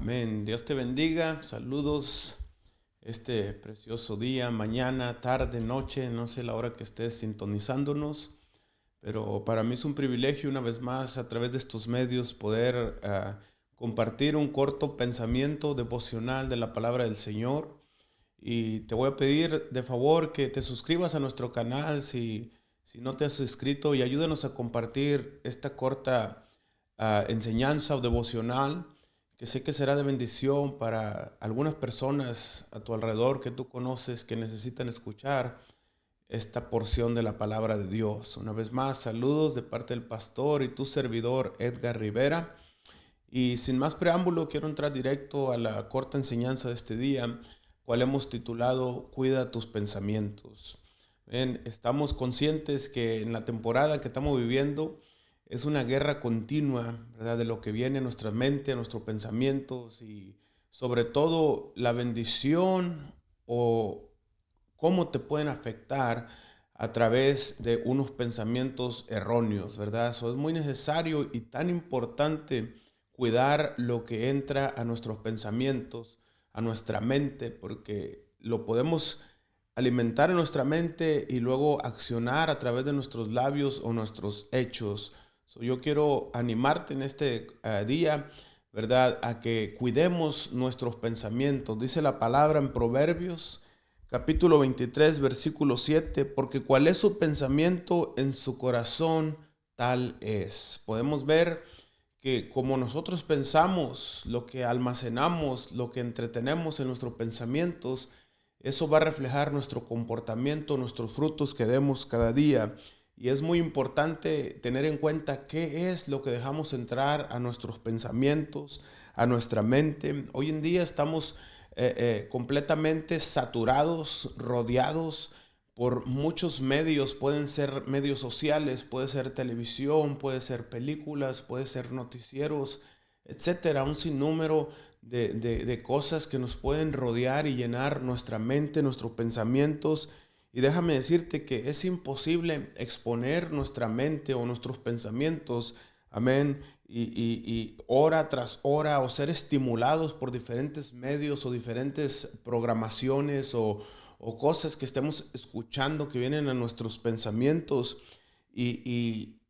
Amén. Dios te bendiga. Saludos este precioso día, mañana, tarde, noche, no sé la hora que estés sintonizándonos, pero para mí es un privilegio una vez más a través de estos medios poder compartir un corto pensamiento devocional de la palabra del Señor. Y te voy a pedir de favor que te suscribas a nuestro canal si no te has suscrito y ayúdanos a compartir esta corta enseñanza o devocional que sé que será de bendición para algunas personas a tu alrededor que tú conoces que necesitan escuchar esta porción de la palabra de Dios. Una vez más, saludos de parte del pastor y tu servidor Edgar Rivera. Y sin más preámbulo, quiero entrar directo a la corta enseñanza de este día, cual hemos titulado Cuida tus pensamientos. Ven, estamos conscientes que en la temporada que estamos viviendo es una guerra continua, ¿verdad? De lo que viene a nuestra mente, a nuestros pensamientos y sobre todo la bendición o cómo te pueden afectar a través de unos pensamientos erróneos, ¿verdad? Eso es muy necesario y tan importante cuidar lo que entra a nuestros pensamientos, a nuestra mente, porque lo podemos alimentar en nuestra mente y luego accionar a través de nuestros labios o nuestros hechos. Yo quiero animarte en este día, ¿verdad? A que cuidemos nuestros pensamientos. Dice la palabra en Proverbios capítulo 23, versículo 7, porque cuál es su pensamiento en su corazón, tal es. Podemos ver que como nosotros pensamos, lo que almacenamos, lo que entretenemos en nuestros pensamientos, eso va a reflejar nuestro comportamiento, nuestros frutos que demos cada día. Y es muy importante tener en cuenta qué es lo que dejamos entrar a nuestros pensamientos, a nuestra mente. Hoy en día estamos completamente saturados, rodeados por muchos medios. Pueden ser medios sociales, puede ser televisión, puede ser películas, puede ser noticieros, etcétera. Un sinnúmero de cosas que nos pueden rodear y llenar nuestra mente, nuestros pensamientos. Y déjame decirte que es imposible exponer nuestra mente o nuestros pensamientos, amén, y hora tras hora o ser estimulados por diferentes medios o diferentes programaciones o cosas que estemos escuchando que vienen a nuestros pensamientos y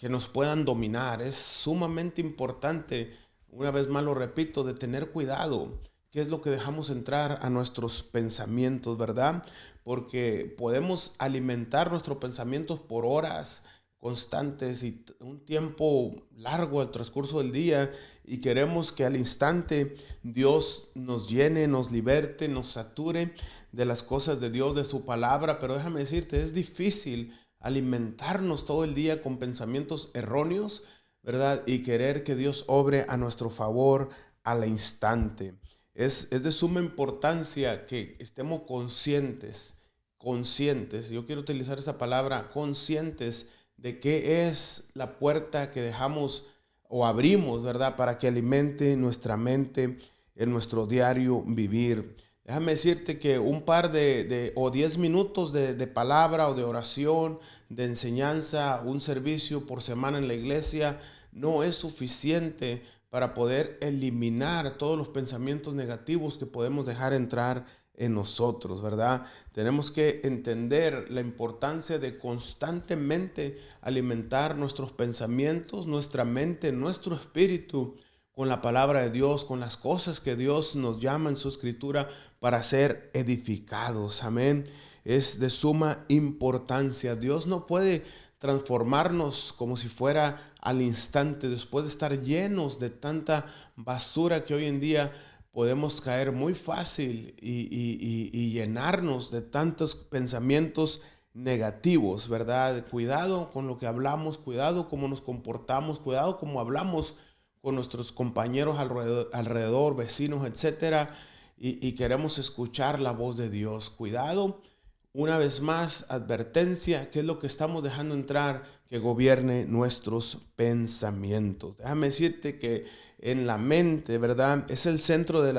que nos puedan dominar. Es sumamente importante, una vez más lo repito, de tener cuidado. ¿Qué es lo que dejamos entrar a nuestros pensamientos, verdad? Porque podemos alimentar nuestros pensamientos por horas constantes y un tiempo largo al transcurso del día y queremos que al instante Dios nos llene, nos liberte, nos sature de las cosas de Dios, de su palabra, pero déjame decirte, es difícil alimentarnos todo el día con pensamientos erróneos, ¿verdad? Y querer que Dios obre a nuestro favor al instante. Es de suma importancia que estemos conscientes, yo quiero utilizar esa palabra, conscientes de qué es la puerta que dejamos o abrimos, ¿verdad? Para que alimente nuestra mente en nuestro diario vivir. Déjame decirte que un par o 10 minutos de palabra o de oración, de enseñanza, un servicio por semana en la iglesia, no es suficiente para poder eliminar todos los pensamientos negativos que podemos dejar entrar en nosotros, ¿verdad? Tenemos que entender la importancia de constantemente alimentar nuestros pensamientos, nuestra mente, nuestro espíritu con la palabra de Dios, con las cosas que Dios nos llama en su escritura para ser edificados. Amén. Es de suma importancia. Dios no puede transformarnos como si fuera al instante después de estar llenos de tanta basura que hoy en día podemos caer muy fácil y llenarnos de tantos pensamientos negativos, ¿verdad? Cuidado con lo que hablamos, cuidado cómo nos comportamos, cuidado cómo hablamos con nuestros compañeros alrededor, vecinos, etcétera, y queremos escuchar la voz de Dios. Cuidado, una vez más, advertencia, ¿qué es lo que estamos dejando entrar que gobierne nuestros pensamientos? Déjame decirte que en la mente, ¿verdad? Es el centro de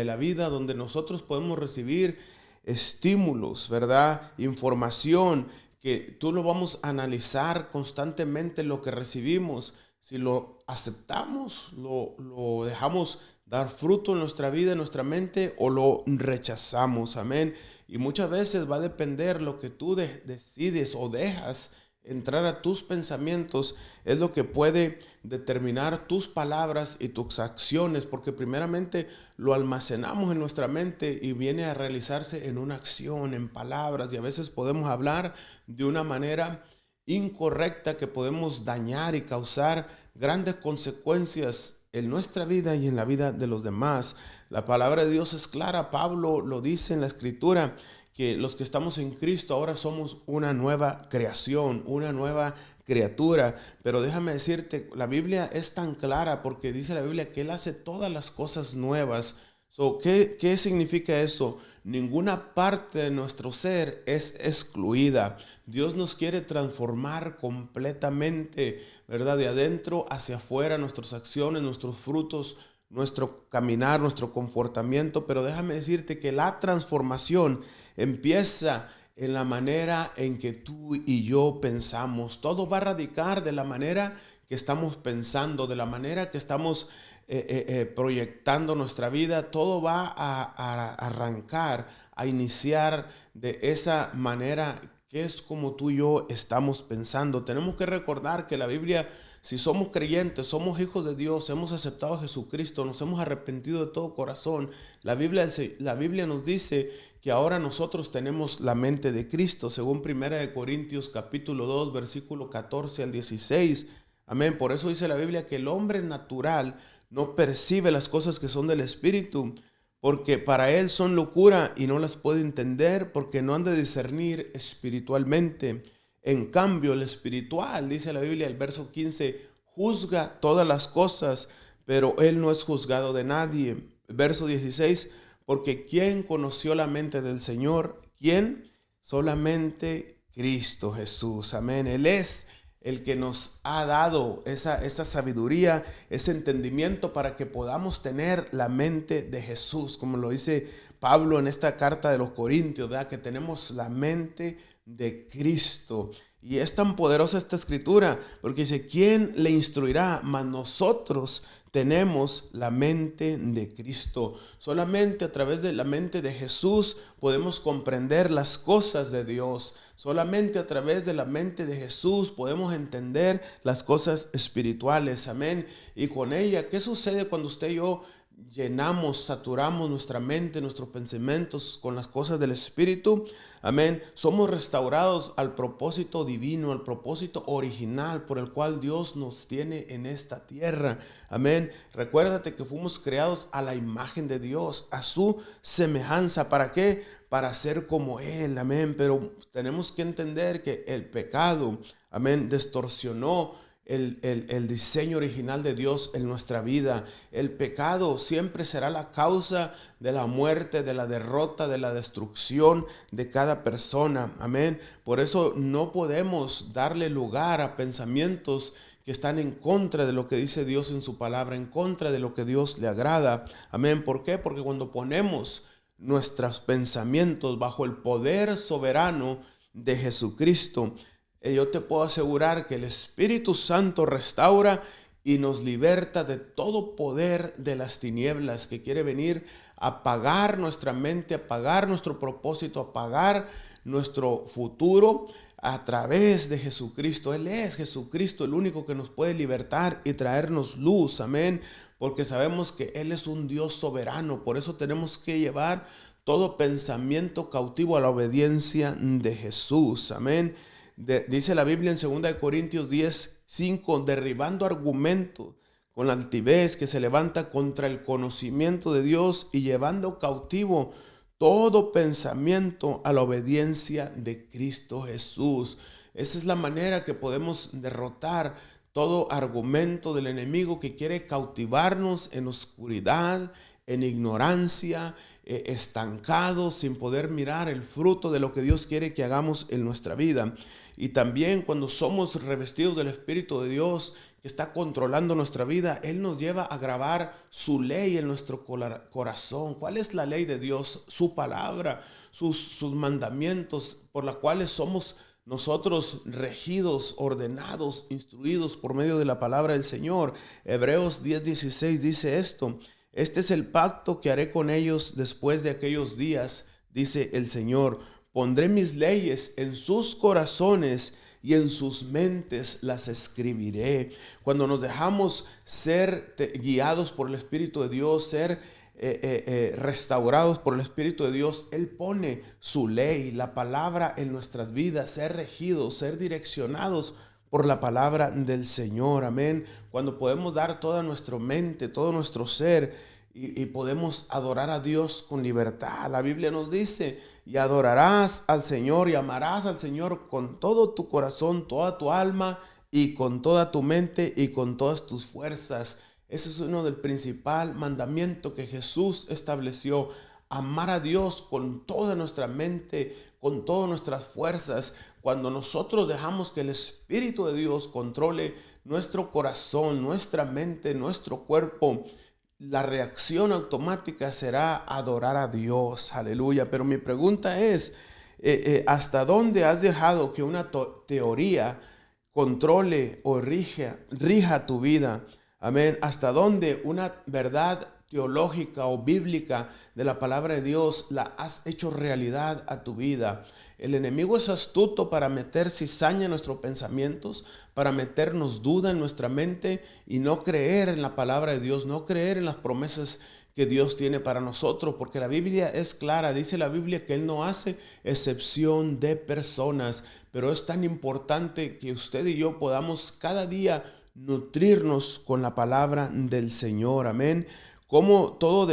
la vida donde nosotros podemos recibir estímulos, ¿verdad? Información que tú lo vamos a analizar constantemente lo que recibimos. Si lo aceptamos, lo dejamos dar fruto en nuestra vida, en nuestra mente, o lo rechazamos. Amén. Y muchas veces va a depender lo que tú decides o dejas entrar a tus pensamientos, es lo que puede determinar tus palabras y tus acciones, porque primeramente lo almacenamos en nuestra mente y viene a realizarse en una acción, en palabras, y a veces podemos hablar de una manera incorrecta que podemos dañar y causar grandes consecuencias en nuestra vida y en la vida de los demás. La palabra de Dios es clara. Pablo lo dice en la Escritura, que los que estamos en Cristo ahora somos una nueva creación, una nueva criatura. Pero déjame decirte, la Biblia es tan clara porque dice la Biblia que Él hace todas las cosas nuevas. ¿Qué significa eso? Ninguna parte de nuestro ser es excluida. Dios nos quiere transformar completamente, ¿verdad? De adentro hacia afuera, nuestras acciones, nuestros frutos, nuestro caminar, nuestro comportamiento. Pero déjame decirte que la transformación empieza en la manera en que tú y yo pensamos. Todo va a radicar de la manera que estamos pensando, de la manera que estamos proyectando nuestra vida. Todo va a arrancar, a iniciar de esa manera que es como tú y yo estamos pensando. Tenemos que recordar que la Biblia, si somos creyentes, somos hijos de Dios, hemos aceptado a Jesucristo, nos hemos arrepentido de todo corazón. La Biblia nos dice que ahora nosotros tenemos la mente de Cristo, según 1 Corintios capítulo 2, versículo 14 al 16. Amén. Por eso dice la Biblia que el hombre natural no percibe las cosas que son del Espíritu, porque para él son locura y no las puede entender, porque no han de discernir espiritualmente. En cambio, el espiritual, dice la Biblia, el verso 15, juzga todas las cosas, pero él no es juzgado de nadie. Verso 16, porque ¿quién conoció la mente del Señor? ¿Quién? Solamente Cristo Jesús. Amén. Él es el que nos ha dado esa sabiduría, ese entendimiento para que podamos tener la mente de Jesús, como lo dice Pablo en esta carta de los Corintios, ¿verdad? Que tenemos la mente de Cristo. Y es tan poderosa esta escritura, porque dice, ¿quién le instruirá? Mas nosotros tenemos la mente de Cristo. Solamente a través de la mente de Jesús podemos comprender las cosas de Dios. Solamente a través de la mente de Jesús podemos entender las cosas espirituales. Amén. Y con ella, ¿qué sucede cuando usted y yo saturamos nuestra mente, nuestros pensamientos con las cosas del Espíritu? Amén. Somos restaurados al propósito divino, al propósito original por el cual Dios nos tiene en esta tierra. Amén. Recuérdate que fuimos creados a la imagen de Dios, a su semejanza. ¿Para qué? Para ser como Él. Amén. Pero tenemos que entender que el pecado, amén, distorsionó el diseño original de Dios en nuestra vida. El pecado siempre será la causa de la muerte, de la derrota, de la destrucción de cada persona. Amén. Por eso no podemos darle lugar a pensamientos que están en contra de lo que dice Dios en su palabra, en contra de lo que Dios le agrada. Amén. ¿Por qué? Porque cuando ponemos nuestros pensamientos bajo el poder soberano de Jesucristo, yo te puedo asegurar que el Espíritu Santo restaura y nos liberta de todo poder de las tinieblas que quiere venir a apagar nuestra mente, a apagar nuestro propósito, a apagar nuestro futuro a través de Jesucristo. Él es Jesucristo, el único que nos puede libertar y traernos luz. Amén. Porque sabemos que Él es un Dios soberano. Por eso tenemos que llevar todo pensamiento cautivo a la obediencia de Jesús. Amén. Dice la Biblia en 2 Corintios 10:5, derribando argumentos con la altivez que se levanta contra el conocimiento de Dios y llevando cautivo todo pensamiento a la obediencia de Cristo Jesús. Esa es la manera que podemos derrotar todo argumento del enemigo que quiere cautivarnos en oscuridad, en ignorancia, estancados, sin poder mirar el fruto de lo que Dios quiere que hagamos en nuestra vida. Y también cuando somos revestidos del Espíritu de Dios que está controlando nuestra vida, Él nos lleva a grabar su ley en nuestro corazón. ¿Cuál es la ley de Dios? Su palabra, sus mandamientos, por las cuales somos nosotros regidos, ordenados, instruidos por medio de la palabra del Señor. Hebreos 10:16 dice esto: Este es el pacto que haré con ellos después de aquellos días, dice el Señor. Pondré mis leyes en sus corazones y en sus mentes las escribiré. Cuando nos dejamos ser guiados por el Espíritu de Dios, ser restaurados por el Espíritu de Dios, Él pone su ley, la palabra en nuestras vidas, ser regidos, ser direccionados por la palabra del Señor. Amén. Cuando podemos dar toda nuestra mente, todo nuestro ser y podemos adorar a Dios con libertad. La Biblia nos dice: y adorarás al Señor y amarás al Señor con todo tu corazón, toda tu alma y con toda tu mente y con todas tus fuerzas. Ese es uno del principal mandamiento que Jesús estableció: amar a Dios con toda nuestra mente, con todas nuestras fuerzas. Cuando nosotros dejamos que el Espíritu de Dios controle nuestro corazón, nuestra mente, nuestro cuerpo, la reacción automática será adorar a Dios. Aleluya. Pero mi pregunta es, ¿hasta dónde has dejado que una teoría controle o rija tu vida? Amén. ¿Hasta dónde una verdad teológica o bíblica de la palabra de Dios la has hecho realidad a tu vida? El enemigo es astuto para meter cizaña en nuestros pensamientos, para meternos duda en nuestra mente y no creer en la palabra de Dios, no creer en las promesas que Dios tiene para nosotros, porque la Biblia es clara. Dice la Biblia que Él no hace excepción de personas, pero es tan importante que usted y yo podamos cada día nutrirnos con la palabra del Señor. Amén. Como todo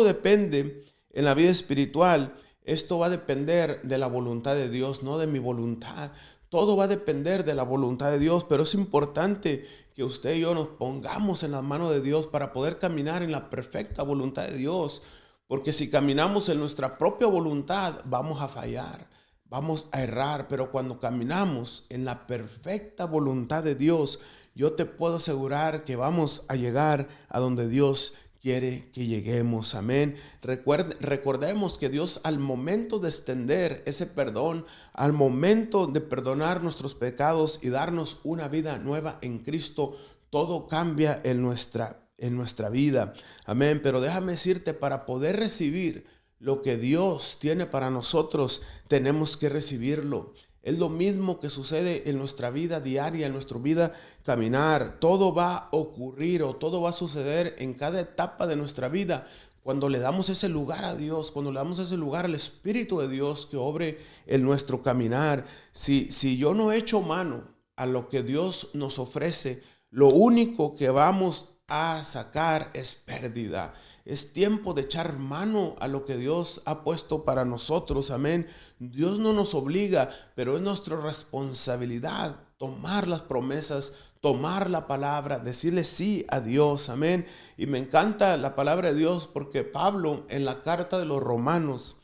depende en la vida espiritual, esto va a depender de la voluntad de Dios, no de mi voluntad. Todo va a depender de la voluntad de Dios, pero es importante que usted y yo nos pongamos en las manos de Dios para poder caminar en la perfecta voluntad de Dios. Porque si caminamos en nuestra propia voluntad, vamos a fallar, vamos a errar. Pero cuando caminamos en la perfecta voluntad de Dios, yo te puedo asegurar que vamos a llegar a donde Dios quiere que lleguemos. Amén. Recordemos que Dios, al momento de extender ese perdón, al momento de perdonar nuestros pecados y darnos una vida nueva en Cristo, todo cambia en nuestra vida. Amén. Pero déjame decirte, para poder recibir lo que Dios tiene para nosotros, tenemos que recibirlo. Es lo mismo que sucede en nuestra vida diaria, en nuestra vida caminar. Todo va a ocurrir o todo va a suceder en cada etapa de nuestra vida cuando le damos ese lugar a Dios, cuando le damos ese lugar al Espíritu de Dios que obre en nuestro caminar. Si yo no echo mano a lo que Dios nos ofrece, lo único que vamos a sacar es pérdida. Es tiempo de echar mano a lo que Dios ha puesto para nosotros. Amén. Dios no nos obliga, pero es nuestra responsabilidad tomar las promesas, tomar la palabra, decirle sí a Dios. Amén. Y me encanta la palabra de Dios porque Pablo, en la carta de los Romanos,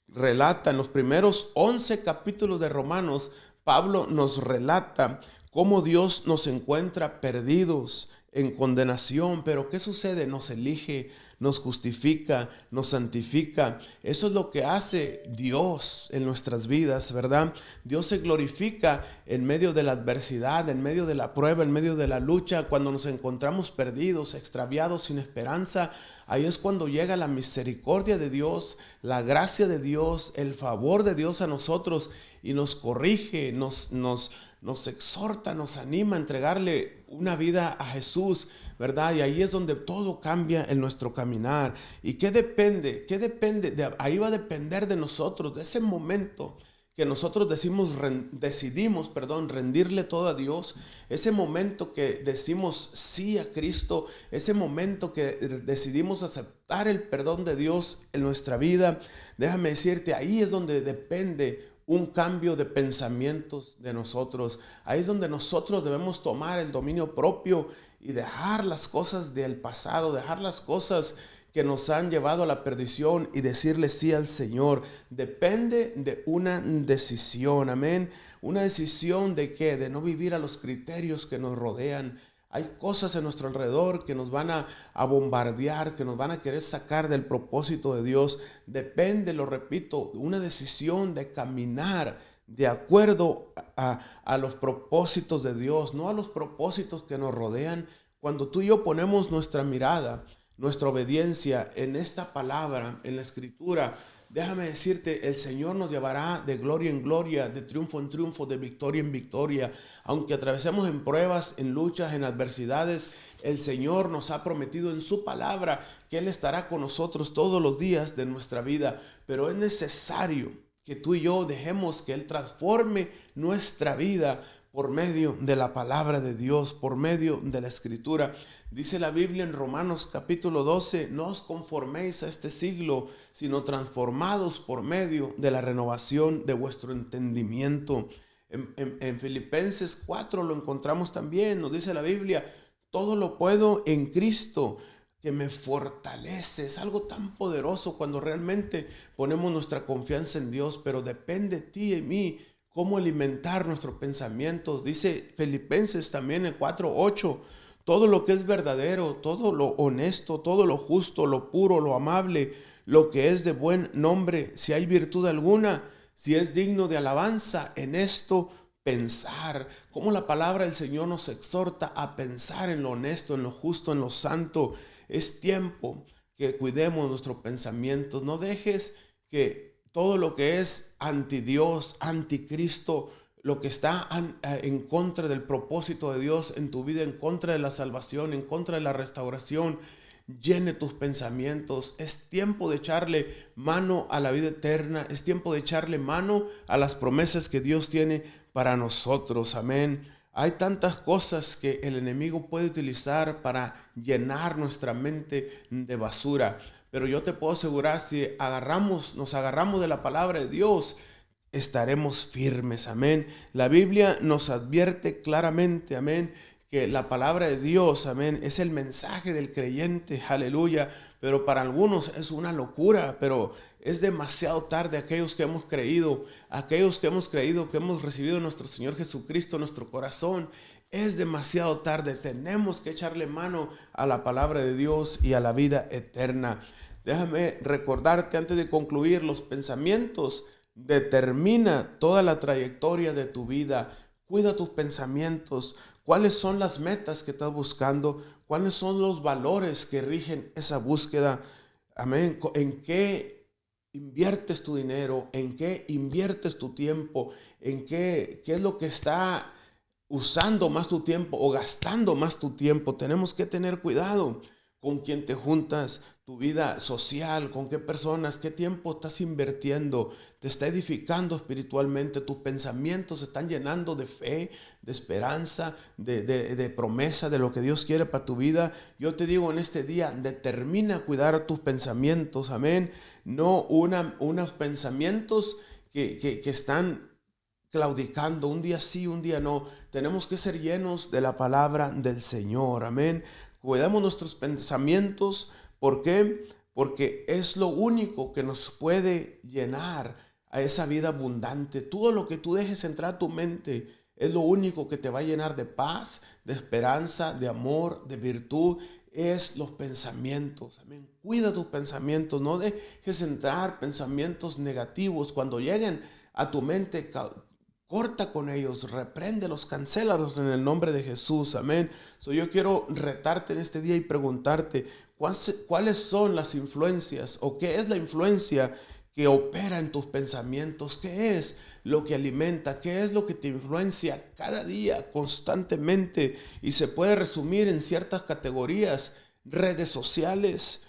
relata en los primeros 11 capítulos de Romanos, Pablo nos relata cómo Dios nos encuentra perdidos en condenación, pero ¿qué sucede? Nos elige, nos justifica, nos santifica. Eso es lo que hace Dios en nuestras vidas, ¿verdad? Dios se glorifica en medio de la adversidad, en medio de la prueba, en medio de la lucha, cuando nos encontramos perdidos, extraviados, sin esperanza. Ahí es cuando llega la misericordia de Dios, la gracia de Dios, el favor de Dios a nosotros y nos corrige, nos exhorta, nos anima a entregarle una vida a Jesús, ¿verdad? Y ahí es donde todo cambia en nuestro caminar. ¿Y qué depende? Ahí va a depender de nosotros, de ese momento que nosotros decidimos rendirle todo a Dios, ese momento que decimos sí a Cristo, ese momento que decidimos aceptar el perdón de Dios en nuestra vida. Déjame decirte, ahí es donde depende un cambio de pensamientos de nosotros. Ahí es donde nosotros debemos tomar el dominio propio y dejar las cosas del pasado, dejar las cosas que nos han llevado a la perdición y decirle sí al Señor. Depende de una decisión, amén. Una decisión de ¿qué? De no vivir a los criterios que nos rodean. Hay cosas en nuestro alrededor que nos van a bombardear, que nos van a querer sacar del propósito de Dios. Depende, lo repito, de una decisión de caminar de acuerdo a los propósitos de Dios, no a los propósitos que nos rodean. cuando tú y yo ponemos nuestra mirada, nuestra obediencia en esta palabra, en la Escritura, déjame decirte, el Señor nos llevará de gloria en gloria, de triunfo en triunfo, de victoria en victoria. Aunque atravesemos en pruebas, en luchas, en adversidades, el Señor nos ha prometido en su palabra que Él estará con nosotros todos los días de nuestra vida. Pero es necesario que tú y yo dejemos que Él transforme nuestra vida por medio de la palabra de Dios, por medio de la Escritura. Dice la Biblia en Romanos capítulo 12, no os conforméis a este siglo, sino transformados por medio de la renovación de vuestro entendimiento. En Filipenses 4 lo encontramos también, nos dice la Biblia, todo lo puedo en Cristo que me fortalece. Es algo tan poderoso cuando realmente ponemos nuestra confianza en Dios, pero depende de ti y mí cómo alimentar nuestros pensamientos. Dice Filipenses también en 4:8, todo lo que es verdadero, todo lo honesto, todo lo justo, lo puro, lo amable, lo que es de buen nombre, si hay virtud alguna, si es digno de alabanza, en esto pensar. Cómo la palabra del Señor nos exhorta a pensar en lo honesto, en lo justo, en lo santo. Es tiempo que cuidemos nuestros pensamientos. No dejes que todo lo que es anti Dios, anticristo, lo que está en contra del propósito de Dios en tu vida, en contra de la salvación, en contra de la restauración, llene tus pensamientos. Es tiempo de echarle mano a la vida eterna. Es tiempo de echarle mano a las promesas que Dios tiene para nosotros. Amén. Hay tantas cosas que el enemigo puede utilizar para llenar nuestra mente de basura. Pero yo te puedo asegurar, si nos agarramos de la palabra de Dios, estaremos firmes. Amén. La Biblia nos advierte claramente, amén, que la palabra de Dios, amén, es el mensaje del creyente, aleluya. Pero para algunos es una locura, pero es demasiado tarde. Aquellos que hemos creído, que hemos recibido a nuestro Señor Jesucristo en nuestro corazón, es demasiado tarde. Tenemos que echarle mano a la palabra de Dios y a la vida eterna. Déjame recordarte antes de concluir, los pensamientos determina toda la trayectoria de tu vida. Cuida tus pensamientos. ¿Cuáles son las metas que estás buscando? ¿Cuáles son los valores que rigen esa búsqueda? Amén. ¿En qué inviertes tu dinero? ¿En qué inviertes tu tiempo? ¿En qué es lo que está usando más tu tiempo o gastando más tu tiempo? Tenemos que tener cuidado con quién te juntas, tu vida social, con qué personas, qué tiempo estás invirtiendo, te está edificando espiritualmente, tus pensamientos se están llenando de fe, de esperanza, de promesa, de lo que Dios quiere para tu vida. Yo te digo en este día, determina cuidar tus pensamientos, amén. No unos pensamientos que están claudicando, un día sí, un día no. Tenemos que ser llenos de la palabra del Señor, amén. Cuidamos nuestros pensamientos. ¿Por qué? Porque es lo único que nos puede llenar a esa vida abundante. Todo lo que tú dejes entrar a tu mente es lo único que te va a llenar de paz, de esperanza, de amor, de virtud. Es los pensamientos. Amén. Cuida tus pensamientos. No dejes entrar pensamientos negativos. Cuando lleguen a tu mente, corta con ellos, repréndelos, cancélalos en el nombre de Jesús. Amén. Yo quiero retarte en este día y preguntarte, ¿cuáles son las influencias o qué es la influencia que opera en tus pensamientos? ¿Qué es lo que alimenta? ¿Qué es lo que te influencia cada día, constantemente? Y se puede resumir en ciertas categorías: redes sociales,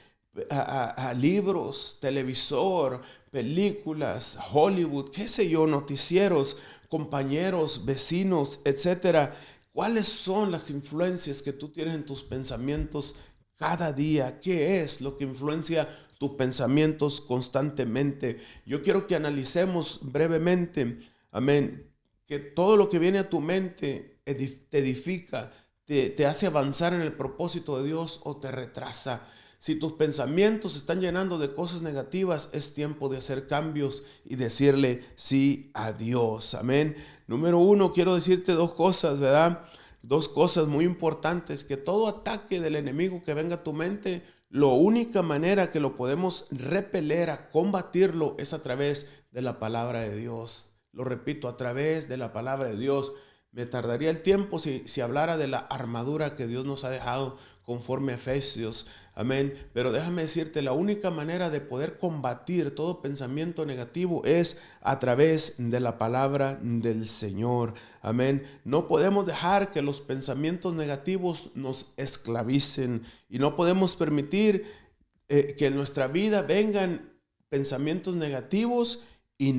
libros, televisor, películas, Hollywood, qué sé yo, noticieros, compañeros, vecinos, etcétera. ¿Cuáles son las influencias que tú tienes en tus pensamientos cada día? ¿Qué es lo que influencia tus pensamientos constantemente? Yo quiero que analicemos brevemente, amén, que todo lo que viene a tu mente te edifica, te hace avanzar en el propósito de Dios o te retrasa. Si tus pensamientos se están llenando de cosas negativas, es tiempo de hacer cambios y decirle sí a Dios. Amén. Número uno, quiero decirte dos cosas, ¿verdad? Dos cosas muy importantes: que todo ataque del enemigo que venga a tu mente, la única manera que lo podemos repeler, a combatirlo, es a través de la palabra de Dios. Lo repito, a través de la palabra de Dios. Me tardaría el tiempo si hablara de la armadura que Dios nos ha dejado conforme a Efesios. Amén. Pero déjame decirte, la única manera de poder combatir todo pensamiento negativo es a través de la palabra del Señor. Amén. No podemos dejar que los pensamientos negativos nos esclavicen y no podemos permitir que en nuestra vida vengan pensamientos negativos y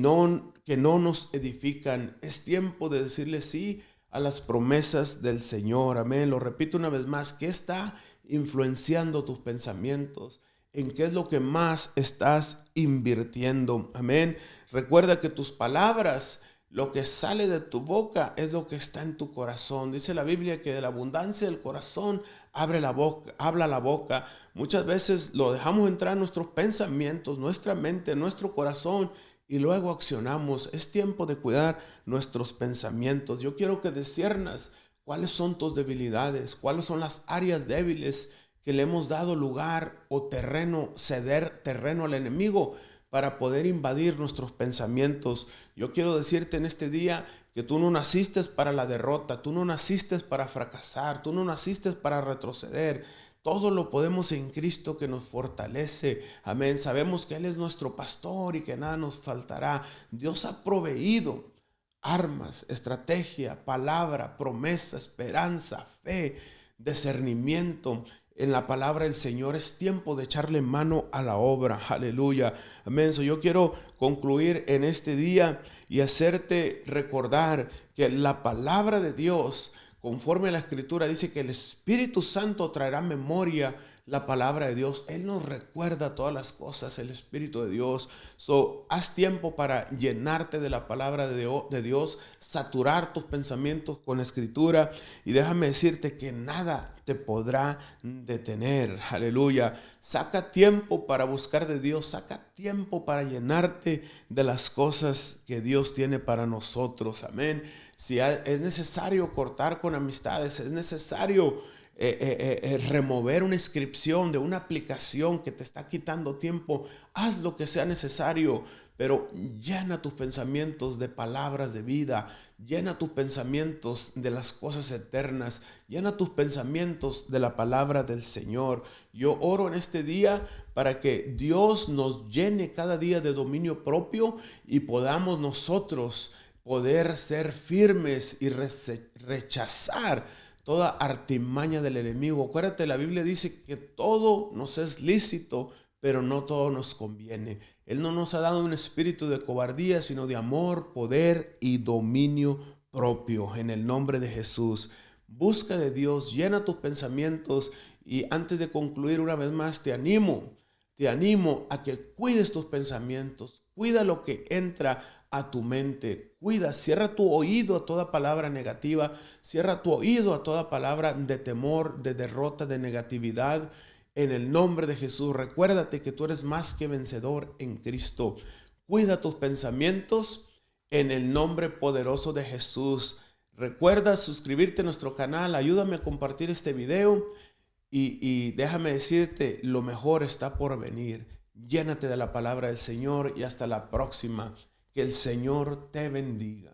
que no nos edifican. Es tiempo de decirle sí a las promesas del Señor. Amén. Lo repito una vez más, ¿qué está influenciando tus pensamientos? ¿En qué es lo que más estás invirtiendo? Amén. Recuerda que tus palabras, lo que sale de tu boca es lo que está en tu corazón. Dice la Biblia que de la abundancia del corazón habla la boca. Muchas veces lo dejamos entrar en nuestros pensamientos, nuestra mente, nuestro corazón y luego accionamos. Es tiempo de cuidar nuestros pensamientos. Yo quiero que disciernas cuáles son tus debilidades, cuáles son las áreas débiles que le hemos dado lugar o ceder terreno al enemigo para poder invadir nuestros pensamientos. Yo quiero decirte en este día que tú no naciste para la derrota, tú no naciste para fracasar, tú no naciste para retroceder. Todo lo podemos en Cristo que nos fortalece. Amén. Sabemos que Él es nuestro pastor y que nada nos faltará. Dios ha proveído armas, estrategia, palabra, promesa, esperanza, fe, discernimiento. En la palabra del Señor es tiempo de echarle mano a la obra. Aleluya. Amén. Yo quiero concluir en este día y hacerte recordar que la palabra de Dios, conforme a la Escritura, dice que el Espíritu Santo traerá memoria la palabra de Dios. Él nos recuerda todas las cosas, el Espíritu de Dios. Haz tiempo para llenarte de la palabra de Dios, saturar tus pensamientos con la Escritura y déjame decirte que nada te podrá detener. Aleluya. Saca tiempo para buscar de Dios, saca tiempo para llenarte de las cosas que Dios tiene para nosotros. Amén. Si es necesario cortar con amistades, es necesario remover una inscripción de una aplicación que te está quitando tiempo, haz lo que sea necesario, pero llena tus pensamientos de palabras de vida, llena tus pensamientos de las cosas eternas, llena tus pensamientos de la palabra del Señor. Yo oro en este día para que Dios nos llene cada día de dominio propio y podamos nosotros poder ser firmes y rechazar toda artimaña del enemigo. Acuérdate, la Biblia dice que todo nos es lícito, pero no todo nos conviene. Él no nos ha dado un espíritu de cobardía, sino de amor, poder y dominio propio. En el nombre de Jesús, busca de Dios, llena tus pensamientos y antes de concluir una vez más, te animo a que cuides tus pensamientos, cuida lo que entra a tu mente, cierra tu oído a toda palabra negativa, cierra tu oído a toda palabra de temor, de derrota, de negatividad. En el nombre de Jesús, recuérdate que tú eres más que vencedor en Cristo. Cuida tus pensamientos en el nombre poderoso de Jesús. Recuerda suscribirte a nuestro canal, ayúdame a compartir este video y déjame decirte, lo mejor está por venir. Llénate de la palabra del Señor y hasta la próxima. Que el Señor te bendiga.